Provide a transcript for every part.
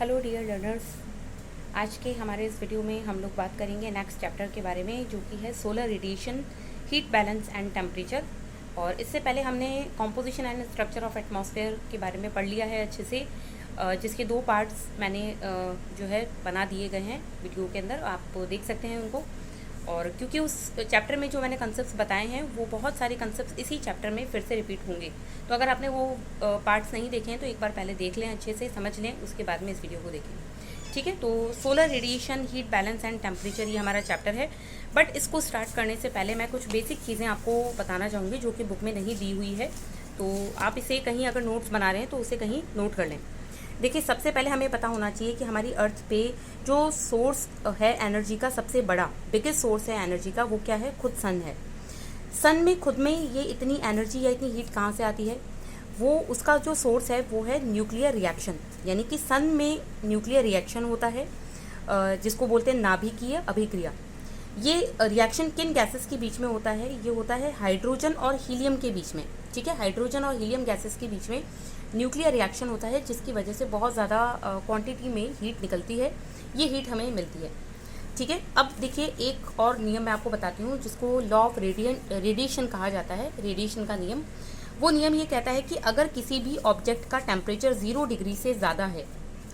Hello dear learners. आज के हमारे इस वीडियो में हम लोग बात करेंगे नेक्स्ट चैप्टर के बारे में, जो कि है solar radiation, heat balance and temperature. और इससे पहले हमने composition and structure of atmosphere के बारे में पढ़ लिया है अच्छे से, जिसके 2 पार्ट्स मैंने जो है बना दिए गए हैं वीडियो के अंदर, आप देख सकते हैं उनको। और क्योंकि उस चैप्टर में जो मैंने कंसेप्ट्स बताए हैं वो बहुत सारे कंसेप्ट्स इसी चैप्टर में फिर से रिपीट होंगे, तो अगर आपने वो पार्ट्स नहीं देखे हैं तो एक बार पहले देख लें, अच्छे से समझ लें, उसके बाद में इस वीडियो को देखें। ठीक है, तो solar radiation, heat balance and temperature ये हमारा चैप्टर है। बट इसको स्टार्ट करने से पहले मैं कुछ बेसिक चीज़ें आपको बताना चाहूँगी जो कि बुक में नहीं दी हुई है, तो आप इसे कहीं अगर नोट्स बना रहे हैं तो उसे कहीं नोट कर लें। देखिए, सबसे पहले हमें पता होना चाहिए कि हमारी अर्थ पे जो सोर्स है एनर्जी का, सबसे बड़ा बिगेस्ट सोर्स है एनर्जी का, वो क्या है? खुद सन है। सन में खुद में ये इतनी एनर्जी या इतनी हीट कहाँ से आती है? वो उसका जो सोर्स है वो है न्यूक्लियर रिएक्शन, यानी कि सन में न्यूक्लियर रिएक्शन होता है, जिसको बोलते हैं नाभिकीय अभिक्रिया। ये रिएक्शन किन गैसेस के बीच में होता है? ये होता है हाइड्रोजन और हीलियम के बीच में। ठीक है, हाइड्रोजन और हीलियम गैसेस के बीच में न्यूक्लियर रिएक्शन होता है, जिसकी वजह से बहुत ज़्यादा क्वांटिटी में हीट निकलती है। ये हीट हमें मिलती है। ठीक है, अब देखिए, एक और नियम मैं आपको बताती हूँ जिसको लॉ ऑफ रेडिएशन कहा जाता है, रेडिएशन का नियम। वो नियम ये कहता है कि अगर किसी भी ऑब्जेक्ट का टेम्परेचर 0 डिग्री से ज़्यादा है,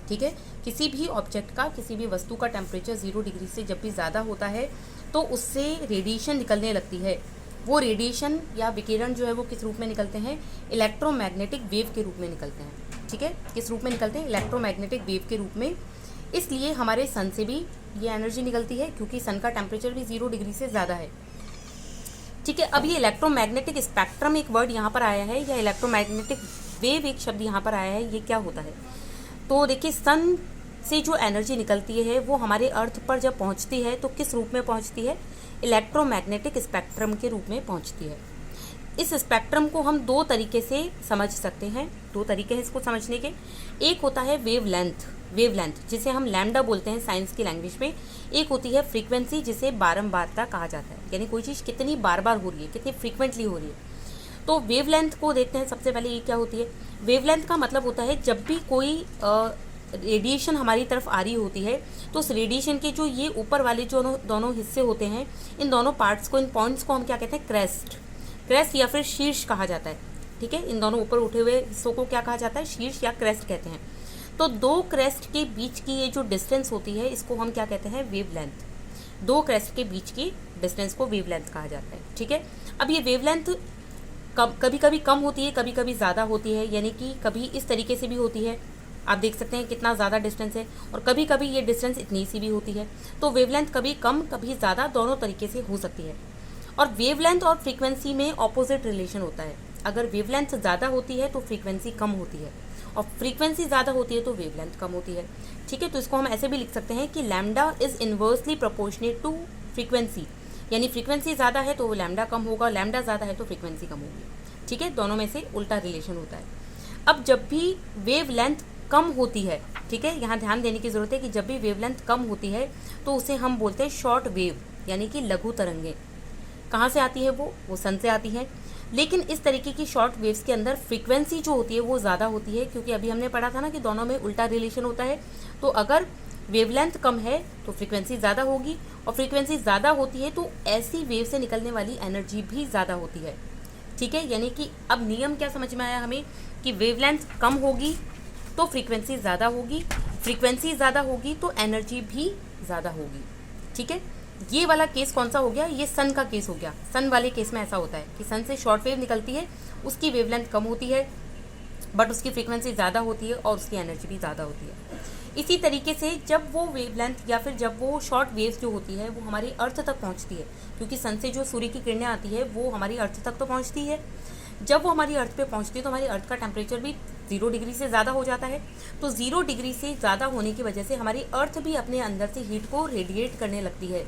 ठीक है, किसी भी ऑब्जेक्ट का, किसी भी वस्तु का टेम्परेचर 0 डिग्री से जब भी ज़्यादा होता है तो उससे रेडिएशन निकलने लगती है। वो रेडिएशन या विकिरण जो है वो किस रूप में निकलते हैं? इलेक्ट्रोमैग्नेटिक वेव के रूप में निकलते हैं। ठीक है, किस रूप में निकलते हैं? इलेक्ट्रोमैग्नेटिक वेव के रूप में। इसलिए हमारे सन से भी ये एनर्जी निकलती है, क्योंकि सन का टेम्परेचर भी 0 डिग्री से ज़्यादा है। ठीक है, अब ये इलेक्ट्रोमैग्नेटिक स्पेक्ट्रम एक वर्ड यहाँ पर आया है, या इलेक्ट्रोमैग्नेटिक वेव एक शब्द यहाँ पर आया है, ये क्या होता है? तो देखिए, सन से जो एनर्जी निकलती है वो हमारे अर्थ पर जब पहुँचती है तो किस रूप में पहुँचती है? इलेक्ट्रोमैग्नेटिक स्पेक्ट्रम के रूप में पहुँचती है। इस स्पेक्ट्रम को हम 2 तरीके से समझ सकते हैं, 2 तरीके हैं इसको समझने के। एक होता है वेवलेंथ जिसे हम लैम्डा बोलते हैं साइंस की लैंग्वेज में। एक होती है फ्रीक्वेंसी, जिसे बारंबारता कहा जाता है, यानी कोई चीज़ कितनी बार बार हो रही है, कितनी फ्रीक्वेंटली हो रही है। तो वेवलेंथ को देखते हैं सबसे पहले, ये क्या होती है? वेवलेंथ का मतलब होता है जब भी कोई रेडिएशन हमारी तरफ आ रही होती है तो उस रेडिएशन के जो ये ऊपर वाले जो दोनों हिस्से होते हैं, इन दोनों पार्ट्स को, इन पॉइंट्स को हम क्या कहते हैं? क्रेस्ट या फिर शीर्ष कहा जाता है। ठीक है, इन दोनों ऊपर उठे हुए हिस्सों को क्या कहा जाता है? शीर्ष या क्रेस्ट कहते हैं। तो 2 क्रेस्ट के बीच की ये जो डिस्टेंस होती है, इसको हम क्या कहते हैं? वेवलेंथ। 2 क्रेस्ट के बीच की डिस्टेंस को वेवलेंथ कहा जाता है। ठीक है, अब ये वेवलेंथ कभी कभी कम होती है, कभी कभी ज़्यादा होती है, यानी कि कभी इस तरीके से भी होती है, आप देख सकते हैं कितना ज़्यादा डिस्टेंस है, और कभी कभी ये डिस्टेंस इतनी सी भी होती है। तो वेवलेंथ कभी कम कभी ज़्यादा, दोनों तरीके से हो सकती है। और वेवलेंथ और फ्रीक्वेंसी में ऑपोजिट रिलेशन होता है। अगर वेवलेंथ ज़्यादा होती है तो फ्रीक्वेंसी कम होती है, और फ्रीक्वेंसी ज़्यादा होती है तो वेवलेंथ कम होती है। ठीक है, तो इसको हम ऐसे भी लिख सकते हैं कि lambda is inversely proportionate to frequency, यानी फ्रीक्वेंसी ज़्यादा है तो लैम्डा कम होगा, लैम्डा ज़्यादा है तो फ्रीक्वेंसी कम होगी। ठीक है, दोनों में से उल्टा रिलेशन होता है। अब जब भी वेवलेंथ कम होती है, ठीक है, यहाँ ध्यान देने की ज़रूरत है कि जब भी वेवलेंथ कम होती है तो उसे हम बोलते हैं शॉर्ट वेव, यानी कि लघु तरंगें। कहाँ से आती है? वो सन से आती है। लेकिन इस तरीके की शॉर्ट वेव्स के अंदर फ्रीक्वेंसी जो होती है वो ज़्यादा होती है, क्योंकि अभी हमने पढ़ा था ना कि दोनों में उल्टा रिलेशन होता है। तो अगर वेवलेंथ कम है तो फ्रीक्वेंसी ज़्यादा होगी, और फ्रीक्वेंसी ज़्यादा होती है तो ऐसी वेव से निकलने वाली एनर्जी भी ज़्यादा होती है। ठीक है, यानी कि अब नियम क्या समझ में आया हमें कि वेवलेंथ कम होगी तो फ्रीक्वेंसी ज़्यादा होगी, फ्रीक्वेंसी ज़्यादा होगी तो एनर्जी भी ज़्यादा होगी। ठीक है, ये वाला केस कौन सा हो गया? ये सन का केस हो गया। सन वाले केस में ऐसा होता है कि सन से शॉर्ट वेव निकलती है, उसकी वेवलेंथ कम होती है बट उसकी फ्रीक्वेंसी ज़्यादा होती है और उसकी एनर्जी भी ज़्यादा होती है। इसी तरीके से जब वो वेवलेंथ या फिर जब वो शॉर्ट वेव्स जो होती है वो हमारी अर्थ तक पहुंचती है, क्योंकि सन से जो सूर्य की किरणें आती है वो हमारी अर्थ तक तो पहुंचती है। जब वो हमारी अर्थ पे पहुंचती है तो हमारी अर्थ का टेम्परेचर भी 0 डिग्री से ज़्यादा हो जाता है। तो 0 डिग्री से ज़्यादा होने की वजह से हमारी अर्थ भी अपने अंदर से हीट को रेडिएट करने लगती है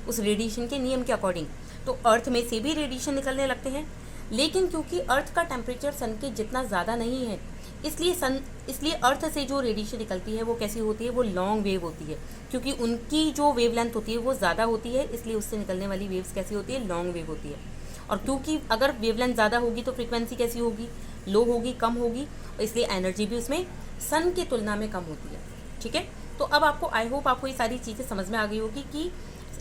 उस रेडिएशन के नियम के अकॉर्डिंग। तो अर्थ में से भी रेडिएशन निकलने लगते हैं, लेकिन क्योंकि अर्थ का टेम्परेचर सन के जितना ज़्यादा नहीं है, इसलिए अर्थ से जो रेडिएशन निकलती है वो कैसी होती है? वो लॉन्ग वेव होती है, क्योंकि उनकी जो वेवलेंथ होती है वो ज़्यादा होती है, इसलिए उससे निकलने वाली वेव्स कैसी होती है? लॉन्ग वेव होती है। और क्योंकि अगर वेवलेंथ ज़्यादा होगी तो फ्रीक्वेंसी कैसी होगी? लो होगी, कम होगी, और इसलिए एनर्जी भी उसमें सन की तुलना में कम होती है। ठीक है। तो अब आपको आई होप आपको ये सारी चीज़ें समझ में आ गई होगी कि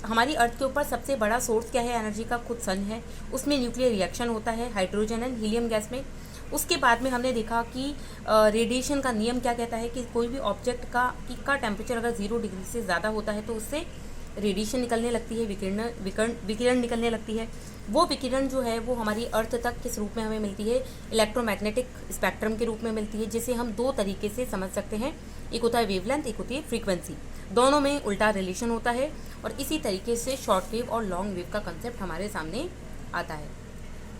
हमारी अर्थ के ऊपर सबसे बड़ा सोर्स क्या है एनर्जी का, खुद सन है। उसमें न्यूक्लियर रिएक्शन होता है हाइड्रोजन एंड हीलियम गैस में। उसके बाद में हमने देखा कि रेडिएशन का नियम क्या कहता है कि कोई भी ऑब्जेक्ट का टेम्परेचर अगर 0 डिग्री से ज़्यादा होता है तो उससे रेडिएशन निकलने लगती है, विकिरण निकलने लगती है। वो विकिरण जो है वो हमारी अर्थ तक किस रूप में हमें मिलती है, इलेक्ट्रोमैग्नेटिक स्पेक्ट्रम के रूप में मिलती है, जिसे हम दो तरीके से समझ सकते हैं। एक होता है वेवलेंथ, एक होती है फ्रीक्वेंसी। दोनों में उल्टा रिलेशन होता है और इसी तरीके से शॉर्ट वेव और लॉन्ग वेव का कंसेप्ट हमारे सामने आता है।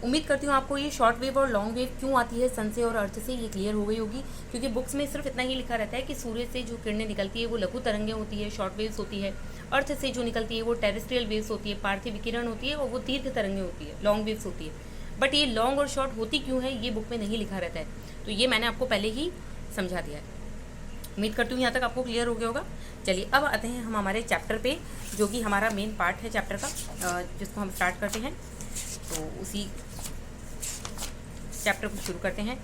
उम्मीद करती हूँ आपको ये शॉर्ट वेव और लॉन्ग वेव क्यों आती है सन से और अर्थ से ये क्लियर हो गई होगी, क्योंकि बुक्स में सिर्फ इतना ही लिखा रहता है कि सूर्य से जो किरणें निकलती है वो लघु तरंगें होती है, शॉर्ट वेव्स होती है। अर्थ से जो निकलती है वो टेरेस्ट्रियल वेव्स होती है, पार्थिव विकिरण होती है, और वो दीर्घ तरंगें होती है, लॉन्ग वेव्स होती है। बट ये लॉन्ग और शॉर्ट होती क्यों है ये बुक में नहीं लिखा रहता है, तो ये मैंने आपको पहले ही समझा दिया है। उम्मीद करती हूँ यहाँ तक आपको क्लियर हो गया होगा। चलिए अब आते हैं हम हमारे चैप्टर पे, जो कि हमारा मेन पार्ट है चैप्टर का, जिसको हम स्टार्ट करते हैं। तो उसी चैप्टर को शुरू करते हैं।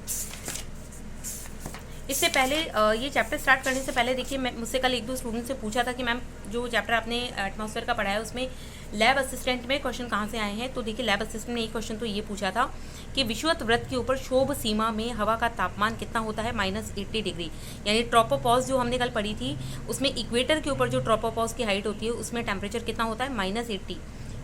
इससे पहले ये चैप्टर स्टार्ट करने से पहले देखिए, मैं मुझसे कल एक दो स्टूडेंट से पूछा था कि मैम जो चैप्टर आपने एटमॉस्फेयर का पढ़ाया है उसमें लैब असिस्टेंट में क्वेश्चन कहाँ से आए हैं। तो देखिए लैब असिस्टेंट में एक क्वेश्चन तो ये पूछा था कि विषुवत वृत्त के ऊपर क्षोभ सीमा में हवा का तापमान कितना होता है, -80 डिग्री। यानी ट्रोपोपॉज जो हमने कल पढ़ी थी उसमें इक्वेटर के ऊपर जो ट्रोपोपॉज की हाइट होती है उसमें टेम्परेचर कितना होता है, -80।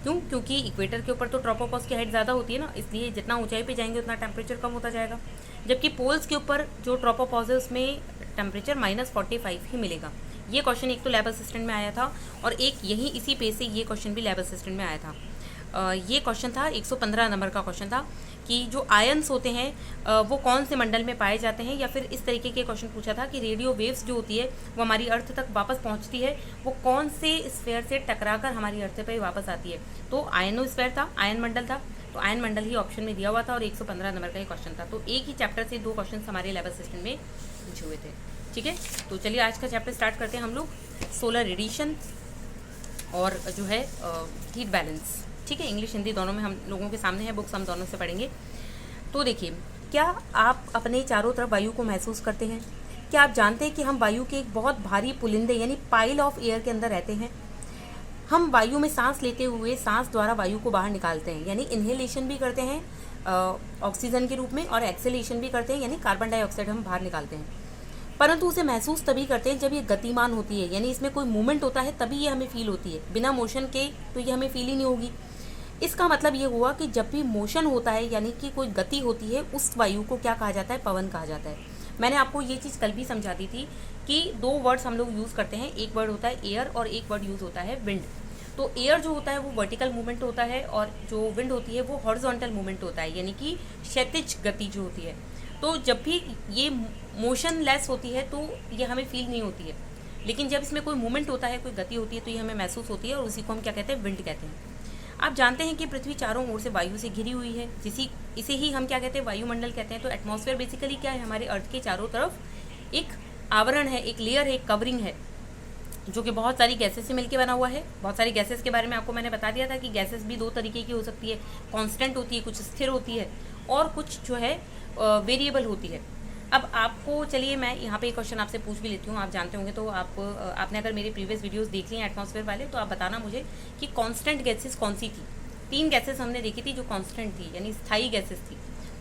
क्यों? क्योंकि इक्वेटर के ऊपर तो ट्रोपोपॉज की हाइट ज़्यादा होती है ना, इसलिए जितना ऊंचाई पे जाएंगे उतना टेम्परेचर कम होता जाएगा। जबकि पोल्स के ऊपर जो ट्रोपोपॉज है उसमें टेम्परेचर -45 ही मिलेगा। ये क्वेश्चन एक तो लैब असिस्टेंट में आया था और एक यही इसी पेज से ये क्वेश्चन भी लैब असिस्टेंट में आया था। ये क्वेश्चन था 115 नंबर का क्वेश्चन था कि जो आयंस होते हैं वो कौन से मंडल में पाए जाते हैं, या फिर इस तरीके के क्वेश्चन पूछा था कि रेडियो वेव्स जो होती है वो हमारी अर्थ तक वापस पहुंचती है, वो कौन से स्फीयर से टकराकर हमारी अर्थ पे वापस आती है। तो आयनोस्फीयर था, आयन मंडल था, तो आयन मंडल ही ऑप्शन में दिया हुआ था और 115 नंबर का ये क्वेश्चन था। तो एक ही चैप्टर से दो क्वेश्चन हमारे लैब असिस्टेंट में पूछे हुए थे। ठीक है, तो चलिए आज का चैप्टर स्टार्ट करते हैं हम लोग, सोलर रेडिएशन और जो है हीट बैलेंस। ठीक है, इंग्लिश हिंदी दोनों में हम लोगों के सामने है, बुक्स हम दोनों से पढ़ेंगे। तो देखिए, क्या आप अपने चारों तरफ वायु को महसूस करते हैं? क्या आप जानते हैं कि हम वायु के एक बहुत भारी पुलिंदे यानी पाइल ऑफ एयर के अंदर रहते हैं? हम वायु में सांस लेते हुए सांस द्वारा वायु को बाहर निकालते हैं, यानी इन्हेलेशन भी करते हैं ऑक्सीजन के रूप में, और एक्सेलेशन भी करते हैं यानी कार्बन डाइऑक्साइड हम बाहर निकालते हैं। परंतु उसे महसूस तभी करते हैं जब ये गतिमान होती है, यानी इसमें कोई मूवमेंट होता है तभी ये हमें फील होती है। बिना मोशन के तो ये हमें फील ही नहीं होगी। इसका मतलब ये हुआ कि जब भी मोशन होता है यानी कि कोई गति होती है, उस वायु को क्या कहा जाता है, पवन कहा जाता है। मैंने आपको ये चीज़ कल भी समझा दी थी कि दो वर्ड्स हम लोग यूज़ करते हैं, एक वर्ड होता है एयर और एक वर्ड यूज़ होता है विंड। तो एयर जो होता है वो वर्टिकल मूवमेंट होता है और जो विंड होती है वो हॉरिजॉन्टल मूवमेंट होता है, यानी कि क्षैतिज गति जो होती है। तो जब भी ये मोशनलेस होती है तो ये हमें फील नहीं होती है, लेकिन जब इसमें कोई मूवमेंट होता है, कोई गति होती है तो ये हमें महसूस होती है, और उसी को हम क्या कहते हैं, विंड कहते हैं। आप जानते हैं कि पृथ्वी चारों ओर से वायु से घिरी हुई है, इसे ही हम क्या कहते हैं, वायुमंडल कहते हैं। तो एटमॉस्फेयर बेसिकली क्या है, हमारे अर्थ के चारों तरफ एक आवरण है, एक लेयर है, एक कवरिंग है, जो कि बहुत सारी गैसेस से मिलकर बना हुआ है। बहुत सारी गैसेस के बारे में आपको मैंने बता दिया था कि गैसेस भी दो तरीके की हो सकती है, कांस्टेंट होती है, कुछ स्थिर होती है, और कुछ जो है वेरिएबल होती है। अब आपको चलिए मैं यहाँ पे एक क्वेश्चन आपसे पूछ भी लेती हूँ, आप जानते होंगे तो आपने अगर मेरे प्रीवियस वीडियोस देख ली हैं एटमॉस्फेयर वाले, तो आप बताना मुझे कि कांस्टेंट गैसेस कौन सी थी। 3 गैसेस हमने देखी थी जो कांस्टेंट थी, यानी स्थायी गैसेस थी,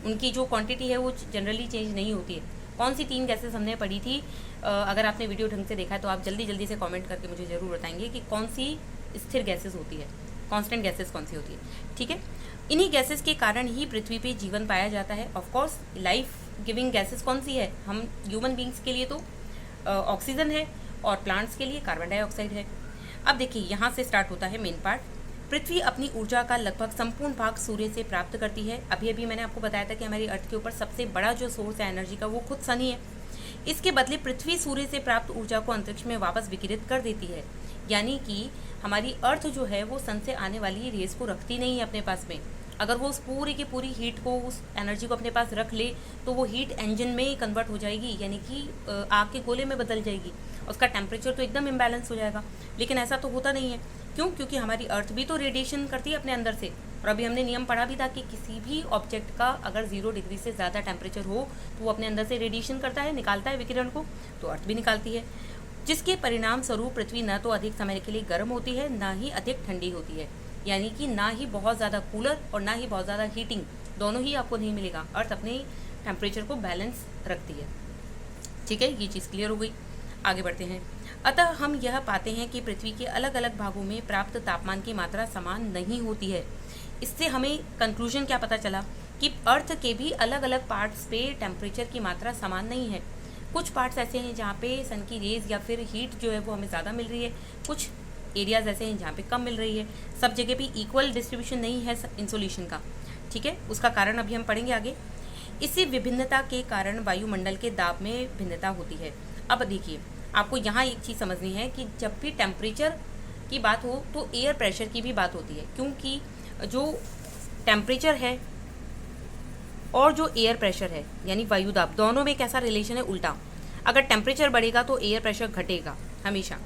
उनकी जो क्वांटिटी है वो जनरली चेंज नहीं होती है। कौन सी 3 गैसेस हमने पढ़ी थी? अगर आपने वीडियो ढंग से देखा है तो आप जल्दी जल्दी से कमेंट करके मुझे ज़रूर बताएंगे कि कौन सी स्थिर गैसेस होती है, कांस्टेंट गैसेस कौन सी होती है। ठीक है, इन्हीं गैसेस के कारण ही पृथ्वी पे जीवन पाया जाता है। ऑफकोर्स लाइफ गिविंग गैसेस कौन सी है? हम ह्यूमन बींग्स के लिए तो ऑक्सीजन है और प्लांट्स के लिए कार्बन डाइऑक्साइड है। अब देखिए, यहाँ से स्टार्ट होता है मेन पार्ट। पृथ्वी अपनी ऊर्जा का लगभग संपूर्ण भाग सूर्य से प्राप्त करती है। अभी मैंने आपको बताया था कि हमारी अर्थ के ऊपर सबसे बड़ा जो सोर्स है एनर्जी का वो खुद सन ही है। इसके बदले पृथ्वी सूर्य से प्राप्त ऊर्जा को अंतरिक्ष में वापस विकिरित कर देती है, यानी कि हमारी अर्थ जो है वो सन से आने वाली रेस को रखती नहीं है अपने पास में। अगर वो उस पूरी की पूरी हीट को, उस एनर्जी को अपने पास रख ले तो वो हीट इंजन में कन्वर्ट हो जाएगी, यानी कि आग के गोले में बदल जाएगी, उसका टेम्परेचर तो एकदम इम्बैलेंस हो जाएगा। लेकिन ऐसा तो होता नहीं है। क्यों? क्योंकि हमारी अर्थ भी तो रेडिएशन करती है अपने अंदर से, और अभी हमने नियम पढ़ा भी था कि किसी भी ऑब्जेक्ट का अगर 0 डिग्री से ज़्यादा टेम्परेचर हो तो वो अपने अंदर से रेडिएशन करता है, निकालता है विकिरण को, तो अर्थ भी निकालती है। जिसके परिणाम स्वरूप पृथ्वी न तो अधिक समय के लिए गर्म होती है, ना ही अधिक ठंडी होती है। यानी कि ना ही बहुत ज़्यादा कूलर और ना ही बहुत ज़्यादा हीटिंग, दोनों ही आपको नहीं मिलेगा। अर्थ अपने टेम्परेचर को बैलेंस रखती है। ठीक है, ये चीज़ क्लियर हो गई। आगे बढ़ते हैं। अतः हम यह पाते हैं कि पृथ्वी के अलग अलग भागों में प्राप्त तापमान की मात्रा समान नहीं होती है। इससे हमें कंक्लूजन क्या पता चला कि अर्थ के भी अलग अलग पार्ट्स पे टेम्परेचर की मात्रा समान नहीं है। कुछ पार्ट्स ऐसे हैं जहाँ पे सन की रेज या फिर हीट जो है वो हमें ज़्यादा मिल रही है, कुछ एरियाज़ ऐसे हैं जहाँ पे कम मिल रही है। सब जगह पे इक्वल डिस्ट्रीब्यूशन नहीं है इंसोलेशन का। ठीक है, उसका कारण अभी हम पढ़ेंगे आगे। इसी विभिन्नता के कारण वायुमंडल के दाब में भिन्नता होती है। अब देखिए, आपको यहाँ एक चीज़ समझनी है कि जब भी टेम्परेचर की बात हो तो एयर प्रेशर की भी बात होती है, क्योंकि जो टेम्परेचर है और जो एयर प्रेशर है यानी वायुदाब, दोनों में कैसा रिलेशन है? उल्टा। अगर टेम्परेचर बढ़ेगा तो एयर प्रेशर घटेगा हमेशा।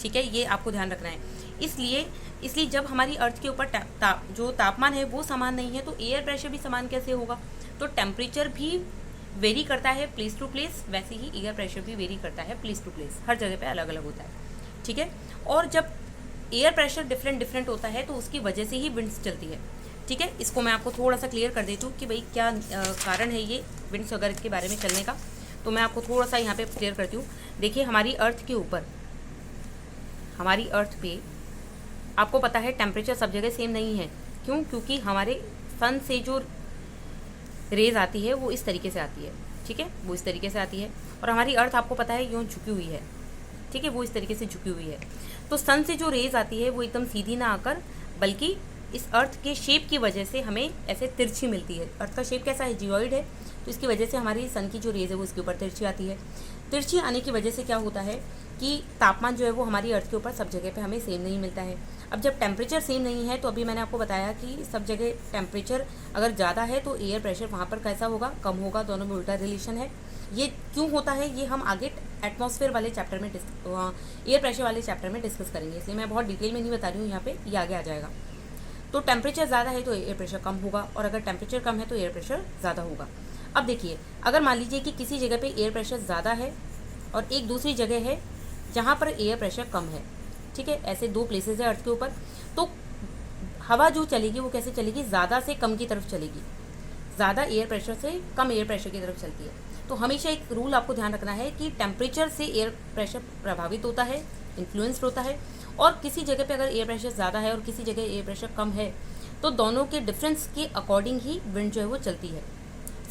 ठीक है, ये आपको ध्यान रखना है। इसलिए जब हमारी अर्थ के ऊपर जो तापमान है वो समान नहीं है तो एयर प्रेशर भी समान कैसे होगा? तो टेम्परेचर भी वेरी करता है प्लेस टू प्लेस, वैसे ही एयर प्रेशर भी वेरी करता है प्लेस टू प्लेस, हर जगह पे अलग अलग होता है। ठीक है, और जब एयर प्रेशर डिफरेंट होता है तो उसकी वजह से ही विंड्स चलती है। ठीक है, इसको मैं आपको थोड़ा सा क्लियर कर देती हूँ कि भाई क्या कारण है ये विंड्स वगैरह के बारे में चलने का। तो मैं आपको थोड़ा सा यहाँ पे क्लियर करती हूँ। देखिए, हमारी अर्थ के ऊपर, हमारी अर्थ पे आपको पता है टेम्परेचर सब जगह सेम नहीं है। क्यों? क्योंकि हमारे सन से जो रेज आती है वो इस तरीके से आती है। ठीक है, वो इस तरीके से आती है और हमारी अर्थ आपको पता है यूँ झुकी हुई है। ठीक है, वो इस तरीके से झुकी हुई है। तो सन से जो रेज आती है वो एकदम सीधी ना आकर, बल्कि इस अर्थ के शेप की वजह से हमें ऐसे तिरछी मिलती है। अर्थ का शेप कैसा है? जियोइड है। तो इसकी वजह से हमारी सन की जो रेज है वो इसके ऊपर तिरछी आती है। तिरछी आने की वजह से क्या होता है कि तापमान जो है वो हमारी अर्थ के ऊपर सब जगह पे हमें सेम नहीं मिलता है। अब जब टेम्परेचर सेम नहीं है तो अभी मैंने आपको बताया कि सब जगह टेम्परेचर अगर ज़्यादा है तो एयर प्रेशर वहाँ पर कैसा होगा? कम होगा। दोनों में उल्टा रिलेशन है। ये क्यों होता है ये हम आगे एटमॉस्फेयर वाले चैप्टर में एयर प्रेशर वाले चैप्टर में डिस्कस करेंगे, इसलिए मैं बहुत डिटेल में नहीं बता रही हूँ यहाँ पे, ये आगे आ जाएगा। तो टेम्परेचर ज़्यादा है तो एयर प्रेशर कम होगा और अगर टेम्परेचर कम है तो एयर प्रेशर ज़्यादा होगा। अब देखिए, अगर मान लीजिए कि किसी जगह पे एयर प्रेशर ज़्यादा है और एक दूसरी जगह है जहाँ पर एयर प्रेशर कम है। ठीक है, ऐसे दो प्लेसेस है अर्थ के ऊपर, तो हवा जो चलेगी वो कैसे चलेगी? ज़्यादा से कम की तरफ चलेगी। ज़्यादा एयर प्रेशर से कम एयर प्रेशर की तरफ चलती है। तो हमेशा एक रूल आपको ध्यान रखना है कि टेम्परेचर से एयर प्रेशर प्रभावित होता है, इन्फ्लुएंस्ड होता है। और किसी जगह पे अगर एयर प्रेशर ज़्यादा है और किसी जगह एयर प्रेशर कम है तो दोनों के डिफरेंस के अकॉर्डिंग ही विंड जो है वो चलती है।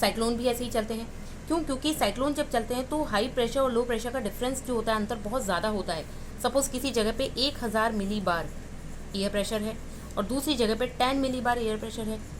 साइक्लोन भी ऐसे ही चलते हैं। क्यों? क्योंकि साइक्लोन जब चलते हैं तो हाई प्रेशर और लो प्रेशर का डिफरेंस जो होता है, अंतर बहुत ज़्यादा होता है। सपोज़ किसी जगह पे 1000 मिली बार एयर प्रेशर है और दूसरी जगह पे 10 मिली बार एयर प्रेशर है,